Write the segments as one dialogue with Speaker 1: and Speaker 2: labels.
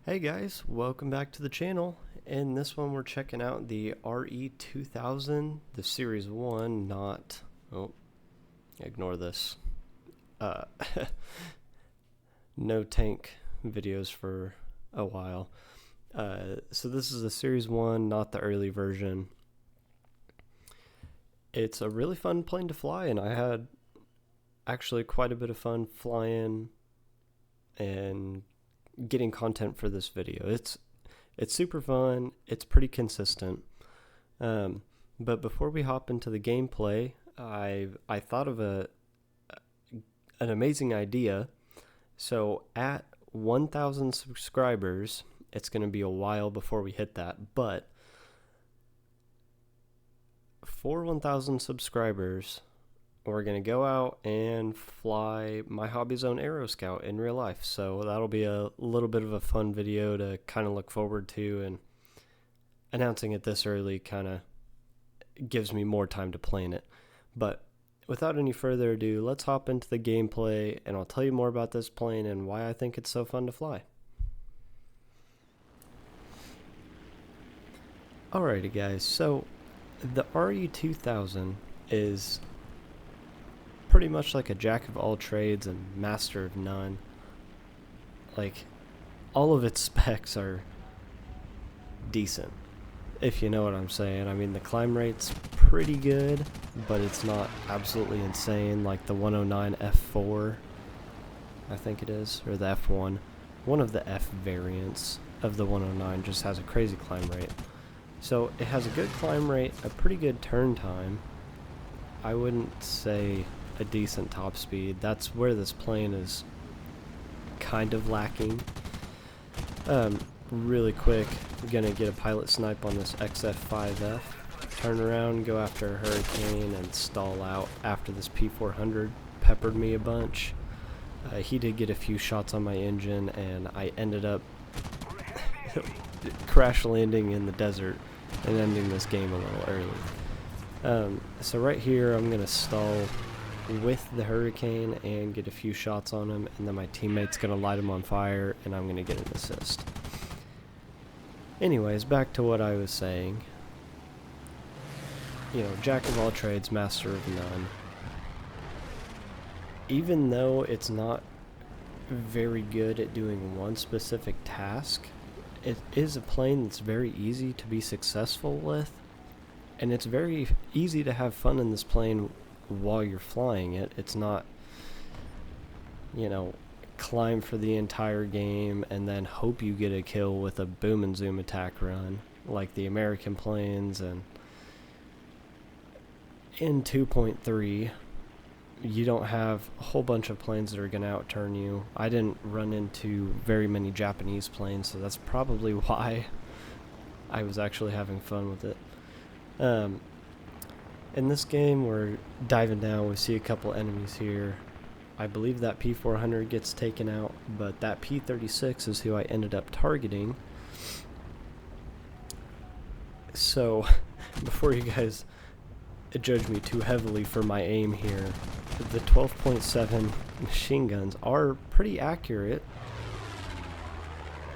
Speaker 1: Hey guys, welcome back to the channel. In this one we're checking out the RE2000, the Series 1, not... oh, ignore this. Uh, no tank videos for a while. So this is the Series 1, not the early version. It's a really fun plane to fly, and I had actually quite a bit of fun flying and getting content for this video. It's super fun. It's pretty consistent. But before we hop into the gameplay, I thought of an amazing idea. So at 1,000 subscribers, it's going to be a while before we hit that, but for 1,000 subscribers, we're going to go out and fly my Hobby Zone Aero Scout in real life. So that'll be a little bit of a fun video to kind of look forward to, and announcing it this early kind of gives me more time to plan it. But without any further ado, let's hop into the gameplay and I'll tell you more about this plane and why I think it's so fun to fly. Alrighty guys, so the RE2000 is pretty much like a jack of all trades and master of none. Like, all of its specs are decent, if you know what I'm saying. I mean, the climb rate's pretty good, but it's not absolutely insane like the 109 F4, I think it is, or the F1. One of the F variants of the 109 just has a crazy climb rate. So it has a good climb rate, a pretty good turn time. I wouldn't say a decent top speed. That's where this plane is kind of lacking. Really quick, I'm gonna get a pilot snipe on this XF5F, turn around, go after a Hurricane, and stall out after this P400 peppered me a bunch. He did get a few shots on my engine, and I ended up crash landing in the desert and ending this game a little early. So right here, I'm gonna stall with the Hurricane and get a few shots on him, and then my teammate's gonna light him on fire and I'm gonna get an assist. Anyways, back to what I was saying. You know, jack of all trades, master of none. Even though it's not very good at doing one specific task, it is a plane that's very easy to be successful with, and it's very easy to have fun in this plane while you're flying it. It's not, you know, climb for the entire game and then hope you get a kill with a boom and zoom attack run like the American planes. And in 2.3 you don't have a whole bunch of planes that are going to outturn you. I didn't run into very many Japanese planes, so that's probably why I was actually having fun with it. In this game, we're diving down. We see a couple enemies here. I believe that P400 gets taken out, but that P36 is who I ended up targeting. So, before you guys judge me too heavily for my aim here, the 12.7 machine guns are pretty accurate,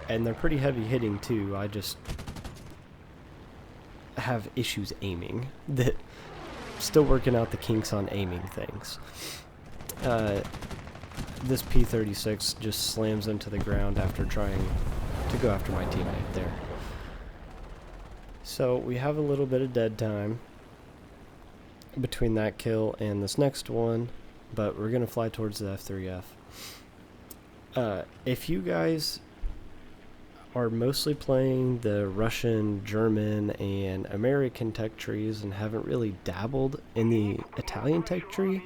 Speaker 1: and they're pretty heavy hitting too. I just have issues aiming. Still working out the kinks on aiming things. This P36 just slams into the ground after trying to go after my teammate there. So we have a little bit of dead time between that kill and this next one, but we're gonna fly towards the F3F. If you guys are mostly playing the Russian, German, and American tech trees and haven't really dabbled in the Italian tech tree,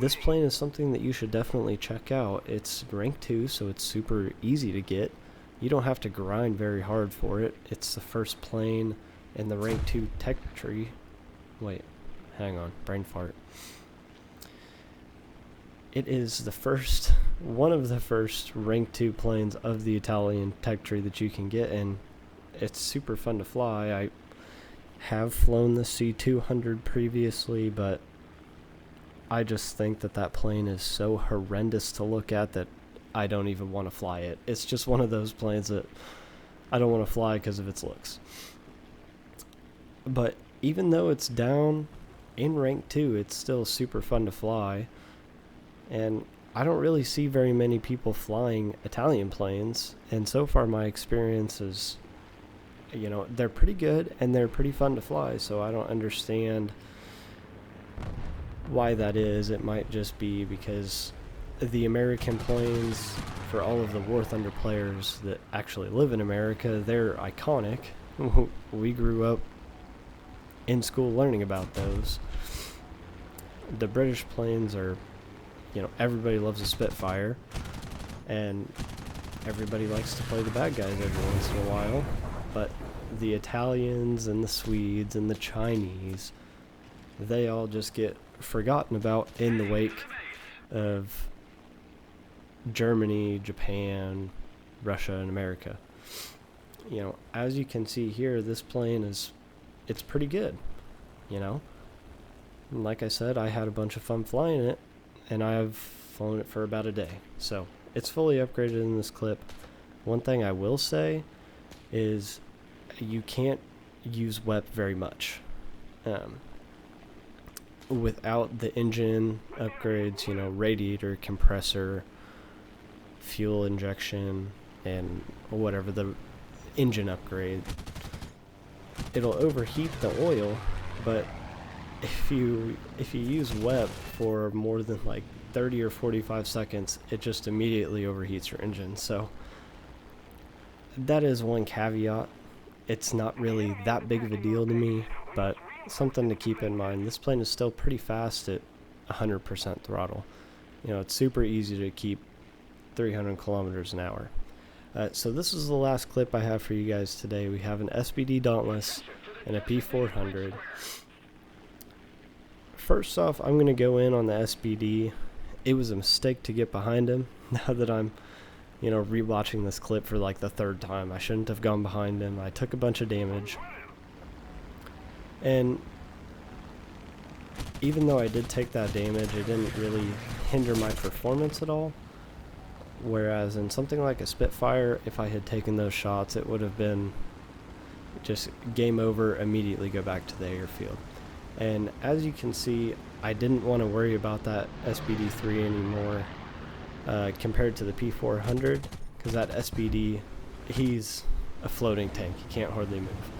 Speaker 1: this plane is something that you should definitely check out. It's rank 2, so it's super easy to get. You don't have to grind very hard for it. It's the first plane in the rank 2 tech tree. Wait, hang on, brain fart. It is the first, one of the first rank 2 planes of the Italian tech tree that you can get, and it's super fun to fly. I have flown the C200 previously, but I just think that that plane is so horrendous to look at that I don't even want to fly it. It's just one of those planes that I don't want to fly because of its looks. But even though it's down in rank 2, it's still super fun to fly. And I don't really see very many people flying Italian planes. And so far my experience is, you know, they're pretty good and they're pretty fun to fly. So I don't understand why that is. It might just be because the American planes, for all of the Warthunder players that actually live in America, they're iconic. We grew up in school learning about those. The British planes are, you know, everybody loves a Spitfire, and everybody likes to play the bad guys every once in a while, but the Italians and the Swedes and the Chinese, they all just get forgotten about in the wake of Germany, Japan, Russia, and America. You know, as you can see here, this plane it's pretty good, you know. And like I said, I had a bunch of fun flying it, and I've flown it for about a day. So it's fully upgraded in this clip. One thing I will say is you can't use WEP very much. Without the engine upgrades, you know, radiator, compressor, fuel injection, and whatever the engine upgrade, it'll overheat the oil. But if you use WEP for more than like 30 or 45 seconds, it just immediately overheats your engine. So that is one caveat. It's not really that big of a deal to me, but something to keep in mind. This plane is still pretty fast at 100% throttle. You know, it's super easy to keep 300 kilometers an hour. So this is the last clip I have for you guys today. We have an SBD Dauntless and a P400. First off, I'm going to go in on the SBD. It was a mistake to get behind him. Now that I'm, you know, rewatching this clip for like the 3rd time, I shouldn't have gone behind him. I took a bunch of damage. And even though I did take that damage, it didn't really hinder my performance at all. Whereas in something like a Spitfire, if I had taken those shots, it would have been just game over, immediately go back to the airfield. And as you can see, I didn't want to worry about that SBD3 anymore compared to the P400, because that SBD, he's a floating tank. He can't hardly move.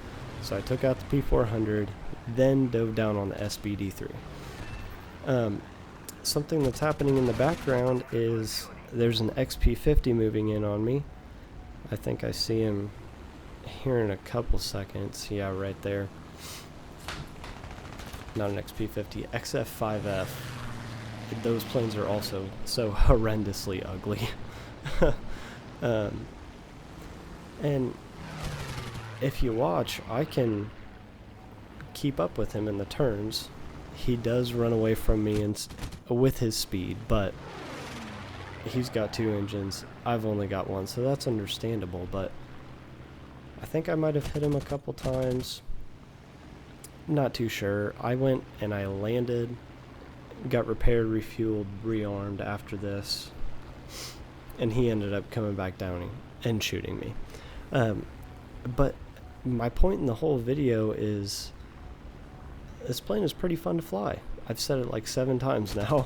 Speaker 1: So I took out the P400, then dove down on the SBD3. Something that's happening in the background is there's an XP50 moving in on me. I think I see him here in a couple seconds. Yeah, right there. Not an XP50, XF5F. Those planes are also so horrendously ugly. And if you watch, I can keep up with him in the turns. He does run away from me with his speed, but he's got 2 engines. I've only got 1, so that's understandable, but I think I might have hit him a couple times. Not too sure. I went and I landed, got repaired, refueled, rearmed after this, and he ended up coming back down and shooting me. But my point in the whole video is this plane is pretty fun to fly. I've said it like 7 times now.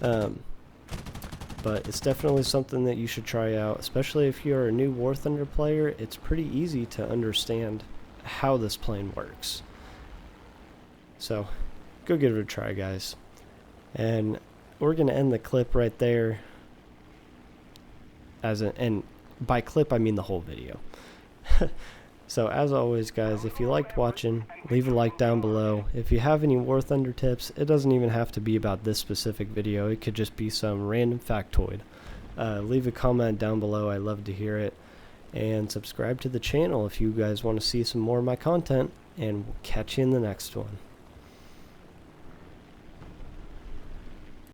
Speaker 1: But it's definitely something that you should try out, especially if you're a new Warthunder player. It's pretty easy to understand how this plane works. So go give it a try, guys. And we're going to end the clip right there. And by clip, I mean the whole video. So as always, guys, if you liked watching, leave a like down below. If you have any Warthunder tips, it doesn't even have to be about this specific video. It could just be some random factoid. Leave a comment down below. I love to hear it. And subscribe to the channel if you guys want to see some more of my content. And we'll catch you in the next one.